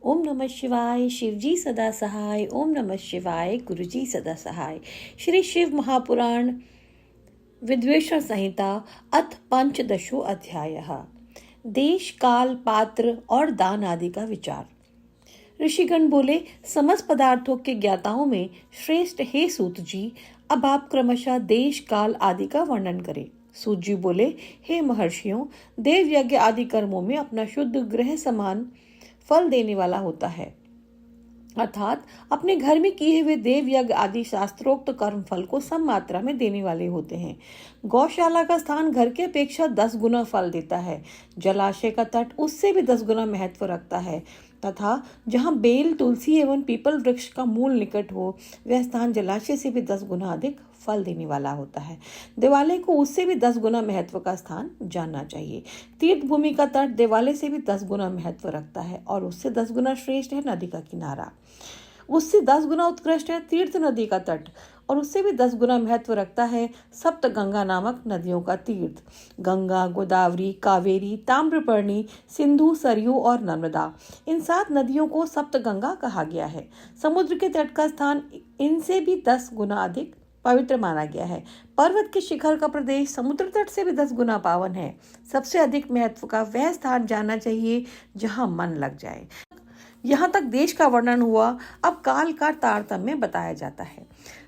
ओम नमः शिवाय। शिवजी सदा सहाय। ओम नमः शिवाय। गुरुजी सदा सहाय। श्री शिव महापुराण विद्वेषण संहिता अथ पंचदशो अध्यायः। देश काल पात्र और दान आदि का विचार। ऋषिगण बोले, समस्त पदार्थों के ज्ञाताओं में श्रेष्ठ हे सूत जी, अब आप क्रमशः देश काल आदि का वर्णन करें। सूत जी बोले, हे महर्षियों, देव यज्ञ आदि कर्मों में अपना शुद्ध ग्रह समान फल देने वाला होता है, अर्थात अपने घर में किए हुए देव यज्ञ आदि शास्त्रोक्त कर्म फल को सम मात्रा में देने वाले होते हैं। गौशाला का स्थान घर के अपेक्षा 10 गुना फल देता है। जलाशय का तट उससे भी 10 गुना महत्व रखता है, तथा जहाँ बेल, तुलसी एवं पीपल वृक्ष का मूल निकट हो, वह स्थान जलाशय से भी 10 गुना अधिक फल देने वाला होता है। देवालय को उससे भी 10 गुना महत्व का स्थान जानना चाहिए। तीर्थ भूमि का तट देवालय से भी 10 गुना महत्व रखता है, और उससे 10 गुना श्रेष्ठ है नदी का किनारा। उससे 10 गुना उत्कृष्ट है तीर्थ नदी का तट, और उससे भी 10 गुना महत्व रखता है सप्त गंगा नामक नदियों का तीर्थ। गंगा, गोदावरी, कावेरी, ताम्रपर्णी, सिंधु, सरयू और नर्मदा, इन 7 नदियों को सप्त गंगा कहा गया है। समुद्र के तट का स्थान इनसे भी 10 गुना अधिक पवित्र माना गया है। पर्वत के शिखर का प्रदेश समुद्र तट से भी 10 गुना पावन है। सबसे अधिक महत्व का वह स्थान जानना चाहिए जहां मन लग जाए। यहाँ तक देश का वर्णन हुआ। अब काल का तारतम्य बताया जाता है।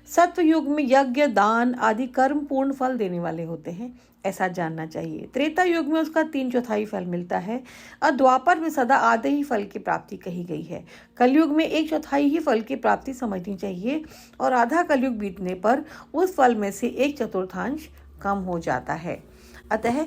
सत्व युग में यज्ञ, दान आदि कर्म पूर्ण फल देने वाले होते हैं, ऐसा जानना चाहिए। त्रेता युग में उसका 3/4 फल मिलता है, और द्वापर में सदा आधे ही फल की प्राप्ति कही गई है। कलयुग में 1/4 ही फल की प्राप्ति समझनी चाहिए, और आधा कलयुग बीतने पर उस फल में से 1/4 कम हो जाता है। अतः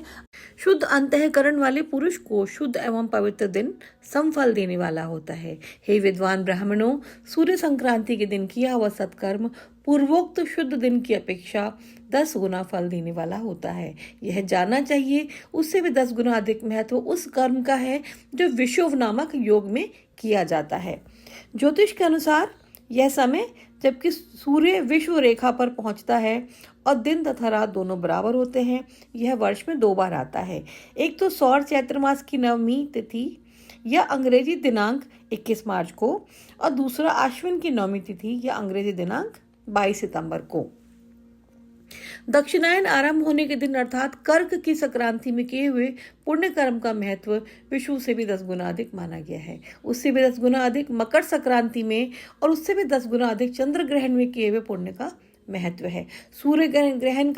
शुद्ध अंतःकरण वाले पुरुष को शुद्ध एवं पवित्र दिन समफल देने वाला होता है। हे विद्वान ब्राह्मणों, सूर्य संक्रांति के दिन किया हुआ सत्कर्म पूर्वोक्त शुद्ध दिन की अपेक्षा 10 गुना फल देने वाला होता है। यह जानना चाहिए, उससे भी 10 गुना अधिक महत्व उस कर्म का है जो विषुव नामक योग में किया जाता है। ज्योतिष के अनुसार यह समय जबकि सूर्य विश्व रेखा पर पहुंचता है और दिन तथा रात दोनों बराबर होते हैं, यह वर्ष में 2 बार आता है। एक तो सौर चैत्र मास की नवमी तिथि या अंग्रेजी दिनांक 21 मार्च को, और दूसरा आश्विन की नवमी तिथि या अंग्रेजी दिनांक 22 सितंबर को। दक्षिणायन आरंभ होने के दिन अर्थात कर्क की संक्रांति में किए हुए पुण्य कर्म का महत्व विषु से भी 10 गुना अधिक माना गया है। उससे भी 10 गुना अधिक मकर संक्रांति में, और उससे भी 10 गुना अधिक चंद्र ग्रहण में किए हुए पुण्य का महत्व है। सूर्य ग्रहण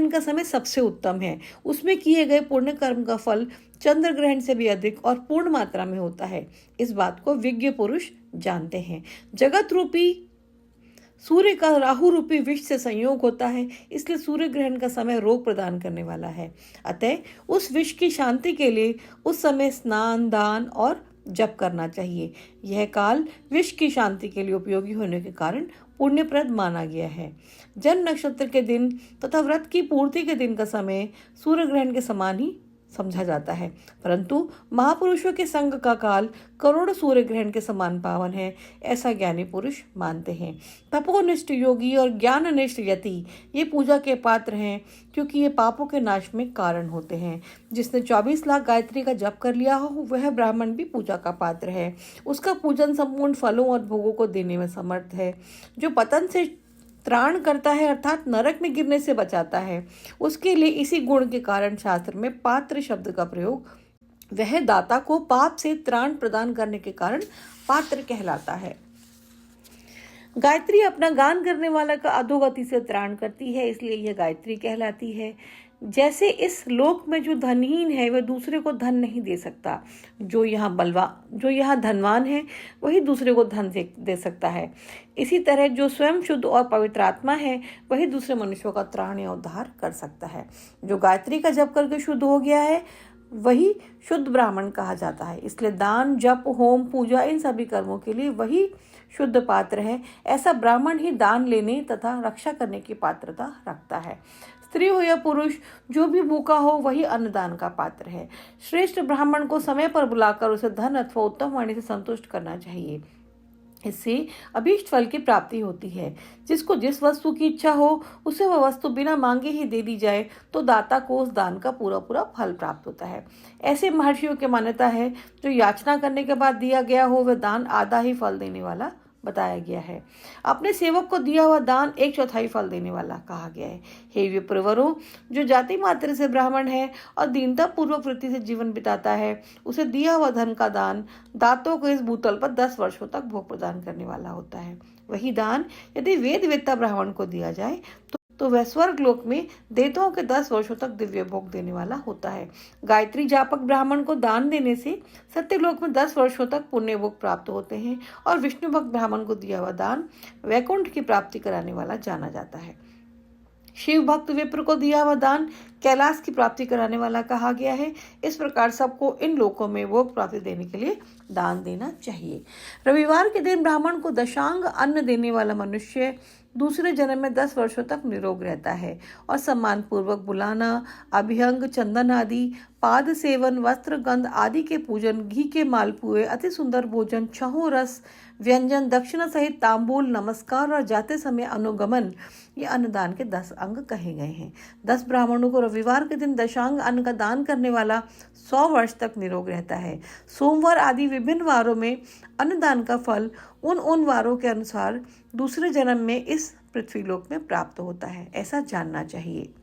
का समय सबसे उत्तम है। उसमें किए गए पुण्य कर्म का फल चंद्र ग्रहण से भी अधिक और पूर्ण मात्रा में होता है। इस बात को विज्ञ पुरुष जानते हैं। जगत रूपी सूर्य का राहु रूपी विष से संयोग होता है, इसलिए सूर्य ग्रहण का समय रोग प्रदान करने वाला है। अतः उस विष की शांति के लिए उस समय स्नान, दान और जप करना चाहिए। यह काल विष की शांति के लिए उपयोगी होने के कारण पुण्यप्रद माना गया है। जन्म नक्षत्र के दिन तथा व्रत की पूर्ति के दिन का समय सूर्य ग्रहण के समान ही समझा जाता है, परंतु महापुरुषों के संग का काल करोड़ सूर्य ग्रहण के समान पावन है, ऐसा ज्ञानी पुरुष मानते हैं। तपोनिष्ठ योगी और ज्ञाननिष्ठ यति ये पूजा के पात्र हैं, क्योंकि ये पापों के नाश में कारण होते हैं। जिसने 24 लाख गायत्री का जप कर लिया हो, वह ब्राह्मण भी पूजा का पात्र है। उसका पूजन संपूर्ण फलों और भोगों को देने में समर्थ है। जो पतन से त्राण करता है, अर्थात नरक में गिरने से बचाता है, उसके लिए इसी गुण के कारण शास्त्र में पात्र शब्द का प्रयोग, वह दाता को पाप से त्राण प्रदान करने के कारण पात्र कहलाता है। गायत्री अपना गान करने वाला का अधोगति से त्राण करती है, इसलिए यह गायत्री कहलाती है। जैसे इस लोक में जो धनहीन है वह दूसरे को धन नहीं दे सकता, जो यहाँ धनवान है वही दूसरे को धन दे सकता है। इसी तरह जो स्वयं शुद्ध और पवित्र आत्मा है वही दूसरे मनुष्यों का त्राण या उद्धार कर सकता है। जो गायत्री का जप करके शुद्ध हो गया है वही शुद्ध ब्राह्मण कहा जाता है। इसलिए दान, जप, होम, पूजा इन सभी कर्मों के लिए वही शुद्ध पात्र है। ऐसा ब्राह्मण ही दान लेने तथा रक्षा करने की पात्रता रखता है। स्त्री हो या पुरुष, जो भी भूखा हो वही अन्नदान का पात्र है। श्रेष्ठ ब्राह्मण को समय पर बुलाकर उसे धन अथवा उत्तम वाणी से संतुष्ट करना चाहिए। इससे अभीष्ट फल की प्राप्ति होती है। जिसको जिस वस्तु की इच्छा हो उसे वह वस्तु बिना मांगे ही दे दी जाए तो दाता को उस दान का पूरा पूरा फल प्राप्त होता है। ऐसे महर्षियों की मान्यता है जो याचना करने के बाद दिया गया हो वह दान आधा ही फल देने वाला बताया गया है। अपने सेवक को दिया हुआ दान 1/4 फल देने वाला कहा गया है। हे विप्रवरों, जो जाति मात्र से ब्राह्मण है और दीनता पूर्वक वृत्ति से जीवन बिताता है, उसे दिया हुआ धन का दान दातों को इस भूतल पर 10 वर्षों तक भोग प्रदान करने वाला होता है। वही दान यदि वेद वेत्ता ब्राह्मण को दिया जाए तो वह स्वर्ग लोक में देवताओं के 10 वर्षों तक दिव्य भोग देने वाला होता है। गायत्री जापक ब्राह्मण को दान देने से सत्यलोक में 10 वर्षों तक पुण्य भोग प्राप्त होते हैं और विष्णु भक्त ब्राह्मण को दिया हुआ दान वैकुंठ की प्राप्ति कराने वाला जाना जाता है। शिव भक्त विप्र को दिया हुआ दान कैलाश की प्राप्ति कराने वाला कहा गया है। इस प्रकार सबको इन लोकों में भोग प्राप्ति देने के लिए दान देना चाहिए। रविवार के दिन ब्राह्मण को दशांग अन्न देने वाला मनुष्य दूसरे जन्म में 10 वर्षों तक निरोग रहता है और सम्मान पूर्वक बुलाना, अभिहंग, चंदन आदि, पाद सेवन, वस्त्र गंध आदि के पूजन, घी के मालपुए, अति सुंदर भोजन, छहों रस व्यंजन, दक्षिणा सहित तांबूल, नमस्कार और जाते समय अनुगमन, ये अन्नदान के 10 अंग कहे गए हैं। 10 ब्राह्मणों को रविवार के दिन दशांग अन्न का दान करने वाला 100 वर्ष तक निरोग रहता है। सोमवार आदि विभिन्न वारों में अन्नदान का फल उन वारों के अनुसार दूसरे जन्म में इस पृथ्वीलोक में प्राप्त होता है, ऐसा जानना चाहिए।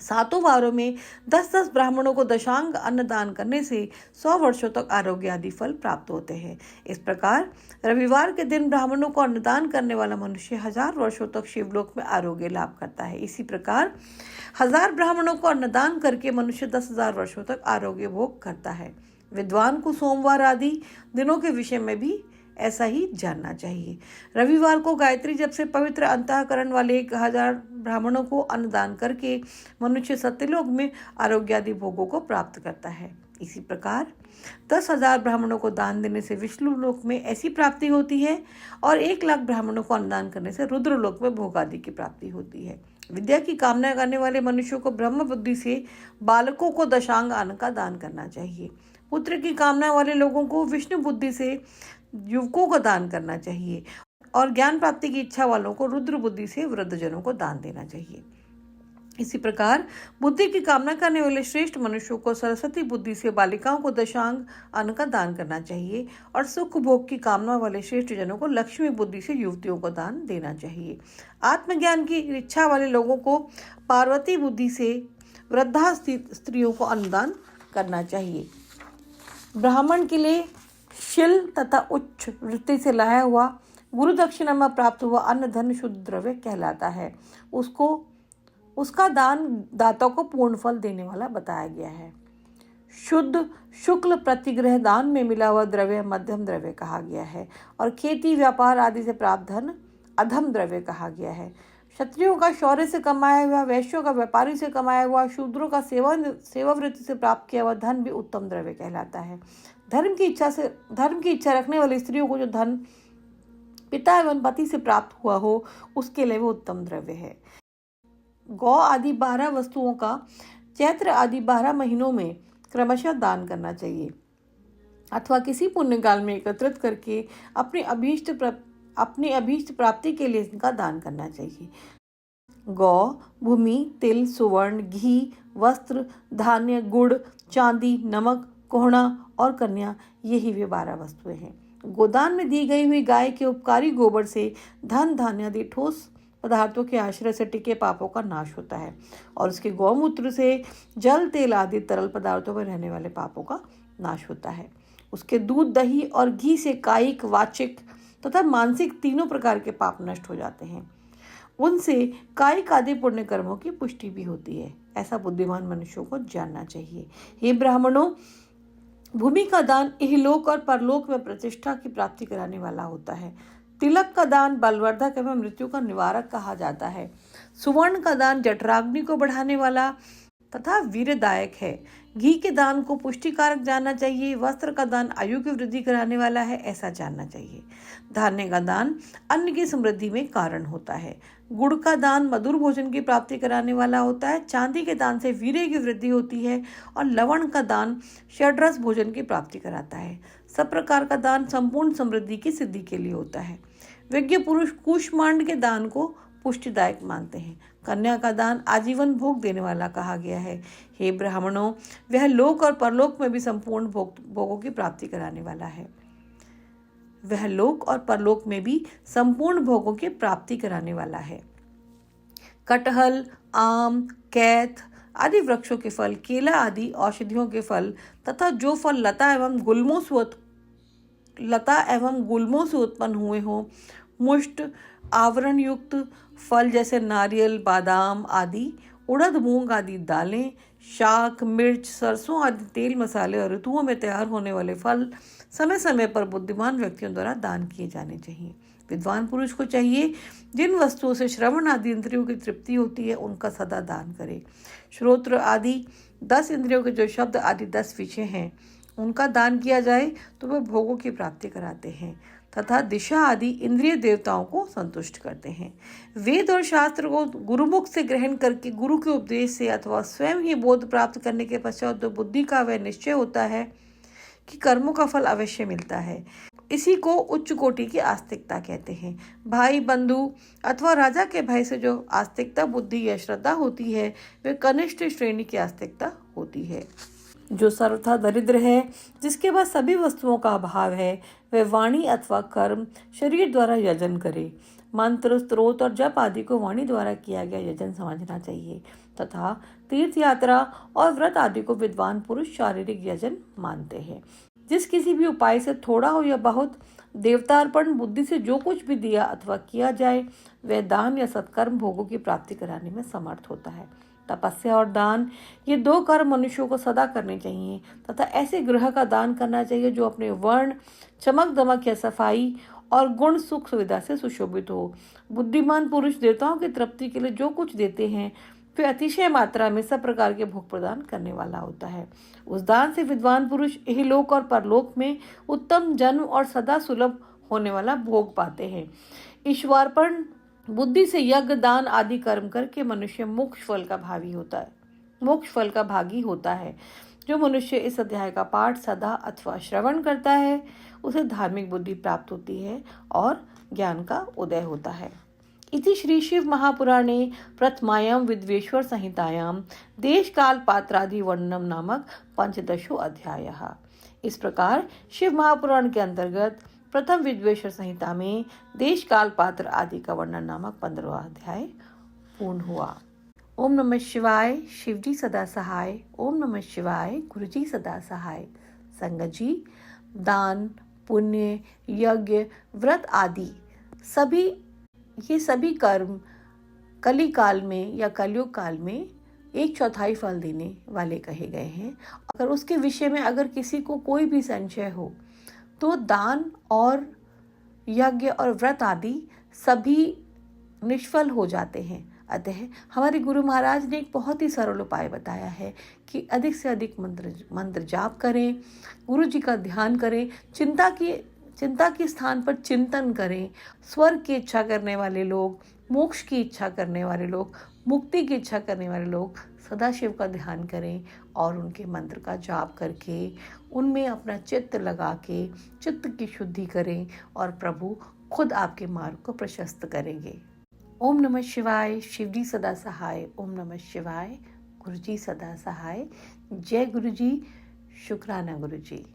7 वारों में 10-10 ब्राह्मणों को दशांग अन्नदान करने से 100 वर्षों तक आरोग्य आदि फल प्राप्त होते हैं। इस प्रकार रविवार के दिन ब्राह्मणों को अन्नदान करने वाला मनुष्य 1000 वर्षों तक शिवलोक में आरोग्य लाभ करता है। इसी प्रकार 1000 ब्राह्मणों को अन्नदान करके मनुष्य 10,000 वर्षों तक आरोग्य भोग करता है। विद्वान को सोमवार आदि दिनों के विषय में भी ऐसा ही जानना चाहिए। रविवार को गायत्री जप से पवित्र अंतःकरण वाले 1000 ब्राह्मणों को अन्नदान करके मनुष्य सत्यलोक में आरोग्य आदि भोगों को प्राप्त करता है। इसी प्रकार 10,000 ब्राह्मणों को दान देने से विष्णु लोक में ऐसी प्राप्ति होती है और 1,00,000 ब्राह्मणों को अन्नदान करने से रुद्र लोक में भोग आदि की प्राप्ति होती है। विद्या की कामना करने वाले मनुष्यों को ब्रह्म बुद्धि से बालकों को दशांग अन्न का दान करना चाहिए। पुत्र की कामना वाले लोगों को विष्णु बुद्धि से युवकों को दान करना चाहिए और ज्ञान प्राप्ति की इच्छा वालों को रुद्र बुद्धि से वृद्धजनों को दान देना चाहिए। इसी प्रकार बुद्धि की कामना करने वाले श्रेष्ठ मनुष्यों को सरस्वती बुद्धि से बालिकाओं को दशांग अन्न का दान करना चाहिए और सुख भोग की कामना वाले श्रेष्ठ जनों को लक्ष्मी बुद्धि से युवतियों को दान देना चाहिए। आत्मज्ञान की इच्छा वाले लोगों को पार्वती बुद्धि से वृद्धा स्त्रियों को अन्नदान करना चाहिए। ब्राह्मण के लिए शील तथा उच्च वृत्ति से लाया हुआ गुरु दक्षिणा में प्राप्त हुआ अन्न धन शुद्ध द्रव्य कहलाता है। उसका दान दाता को पूर्ण फल देने वाला बताया गया है। शुद्ध शुक्ल प्रतिग्रह दान में मिला हुआ द्रव्य मध्यम द्रव्य कहा गया है और खेती व्यापार आदि से प्राप्त धन अधम द्रव्य कहा गया है। क्षत्रियों का शौर्य से कमाया हुआ, वैश्यों का व्यापारी से कमाया हुआ, शूद्रों का सेवा वृत्ति से प्राप्त किया हुआ धन भी उत्तम द्रव्य कहलाता है। धर्म की इच्छा रखने वाली स्त्रियों को जो धन पिता एवं पति से प्राप्त हुआ हो उसके लिए वो उत्तम द्रव्य है। गौ आदि 12 वस्तुओं का चैत्र आदि 12 महीनों में क्रमशः दान करना चाहिए अथवा किसी पुण्य काल में एकत्रित करके अपनी अभीष्ट प्राप्ति के लिए इनका दान करना चाहिए। गौ, भूमि, तिल, सुवर्ण, घी, वस्त्र, धान्य, गुड़, चांदी, नमक, कोहड़ा और कन्या, यही वे 12 वस्तुएं हैं। गोदान में दी गई हुई गाय के उपकारी गोबर से धन धान्य आदि ठोस पदार्थों के आश्रय से टिके पापों का नाश होता है और उसके गौमूत्र से जल तेल आदि तरल पदार्थों में रहने वाले पापों का नाश होता है। उसके दूध, दही और घी से कायिक, वाचिक तथा मानसिक तीनों प्रकार के पाप नष्ट हो जाते हैं। उनसे कायिक आदि पुण्य कर्मों की पुष्टि भी होती है। ऐसा बुद्धिमान मनुष्यों को जानना चाहिए। हे ब्राह्मणों, भूमि का दान इहलोक और परलोक में प्रतिष्ठा की प्राप्ति कराने वाला होता है। तिलक का दान बलवर्धक एवं मृत्यु का निवारक कहा जाता है। सुवर्ण का दान जठराग्नि को बढ़ाने वाला तथा वीरदायक है। घी के दान को पुष्टिकारक जानना चाहिए। वस्त्र का दान आयु की वृद्धि कराने वाला है, ऐसा जानना चाहिए। धान्य का दान अन्न की समृद्धि में कारण होता है। गुड़ का दान मधुर भोजन की प्राप्ति कराने वाला होता है। चांदी के दान से वीर्य की वृद्धि होती है और लवण का दान षड्रस भोजन की प्राप्ति कराता है। सब प्रकार का दान संपूर्ण समृद्धि की सिद्धि के लिए होता है। विज्ञ पुरुष कूष्मांड के दान को पुष्टिदायक मानते हैं। कन्या का दान आजीवन भोग देने वाला कहा गया है। हे ब्राह्मणों, वह लोक और परलोक में भी संपूर्ण भोगों की प्राप्ति कराने वाला है। वह लोक और परलोक में भी संपूर्ण भोगों की प्राप्ति कराने वाला है। कटहल, आम, कैथ आदि वृक्षों के फल, केला आदि औषधियों के फल तथा जो फल लता एवं गुल्मों से उत्पन्न हुए हों, मुष्ट आवरण युक्त फल जैसे नारियल, बादाम आदि, उड़द, मूंग आदि दालें, शाक, मिर्च, सरसों आदि तेल, मसाले और ऋतुओं में तैयार होने वाले फल समय समय पर बुद्धिमान व्यक्तियों द्वारा दान किए जाने चाहिए। विद्वान पुरुष को चाहिए जिन वस्तुओं से श्रवण आदि इंद्रियों की तृप्ति होती है उनका सदा दान करे। श्रोत्र आदि 10 इंद्रियों के जो शब्द आदि 10 विषय हैं उनका दान किया जाए तो वह भोगों की प्राप्ति कराते हैं तथा दिशा आदि इंद्रिय देवताओं को संतुष्ट करते हैं। वेद और शास्त्र को गुरुमुख से ग्रहण करके गुरु के उपदेश से अथवा स्वयं ही बोध प्राप्त करने के पश्चात जो बुद्धि का वह निश्चय होता है कि कर्मों का फल अवश्य मिलता है, इसी को उच्च कोटि की आस्तिकता कहते हैं। भाई, बंधु अथवा राजा के भय से जो आस्तिकता बुद्धि या श्रद्धा होती है वे कनिष्ठ श्रेणी की आस्तिकता होती है। जो सर्वथा दरिद्र है, जिसके पास सभी वस्तुओं का अभाव है, वह वाणी अथवा कर्म शरीर द्वारा यजन करे। मंत्र, स्तोत्र और जप आदि को वाणी द्वारा किया गया यजन समझना चाहिए तथा तीर्थ यात्रा और व्रत आदि को विद्वान पुरुष शारीरिक यजन मानते हैं। जिस किसी भी उपाय से थोड़ा हो या बहुत देवतार्पण बुद्धि से जो कुछ भी दिया अथवा किया जाए वह दान या सत्कर्म भोगों की प्राप्ति कराने में समर्थ होता है। तपस्या और दान ये 2 कर्म मनुष्यों को सदा करने चाहिए तथा ऐसे गृह का दान करना चाहिए जो अपने वर्ण, चमक दमक या सफाई और गुण सुख सुविधा से सुशोभित हो। बुद्धिमान पुरुष देवताओं की तृप्ति के लिए जो कुछ देते हैं वे अतिशय मात्रा में सब प्रकार के भोग प्रदान करने वाला होता है। उस दान से विद्वान पुरुष इहलोक और परलोक में उत्तम जन्म और सदा सुलभ होने वाला भोग पाते हैं। ईश्वरार्पण बुद्धि से यज्ञ, दान आदि कर्म करके मनुष्य मोक्ष फल का भागी होता है। जो मनुष्य इस अध्याय का पाठ सदा अथवा श्रवण करता है उसे धार्मिक बुद्धि प्राप्त होती है और ज्ञान का उदय होता है। इति श्री शिव महापुराणे प्रथमायां विद्वेश्वर संहितायां देश काल पात्रादि वर्णनम नामक 15 अध्यायः। इस प्रकार शिव महापुराण के अंतर्गत प्रथम विद्वेश्वर संहिता में देश काल पात्र आदि का वर्णन नामक 15वां अध्याय पूर्ण हुआ। ओम नमः शिवाय। शिवजी सदा सहाय। ओम नमः शिवाय। गुरुजी सदा सहाय। संगत जी, दान, पुण्य, यज्ञ, व्रत आदि सभी कर्म कली काल में या कलयुग काल में 1/4 फल देने वाले कहे गए हैं। अगर उसके विषय में अगर किसी को कोई भी संशय हो तो दान और यज्ञ और व्रत आदि सभी निष्फल हो जाते हैं। अतः हमारे गुरु महाराज ने एक बहुत ही सरल उपाय बताया है कि अधिक से अधिक मंत्र जाप करें, गुरु जी का ध्यान करें, चिंता के स्थान पर चिंतन करें। स्वर्ग की इच्छा करने वाले लोग, मोक्ष की इच्छा करने वाले लोग, मुक्ति की इच्छा करने वाले लोग सदा शिव का ध्यान करें और उनके मंत्र का जाप करके उनमें अपना चित्त लगा के चित्त की शुद्धि करें और प्रभु खुद आपके मार्ग को प्रशस्त करेंगे। ओम नमः शिवाय। शिवजी सदा सहाय। ओम नमः शिवाय। गुरुजी सदा सहाय। जय गुरुजी। शुक्राना गुरुजी।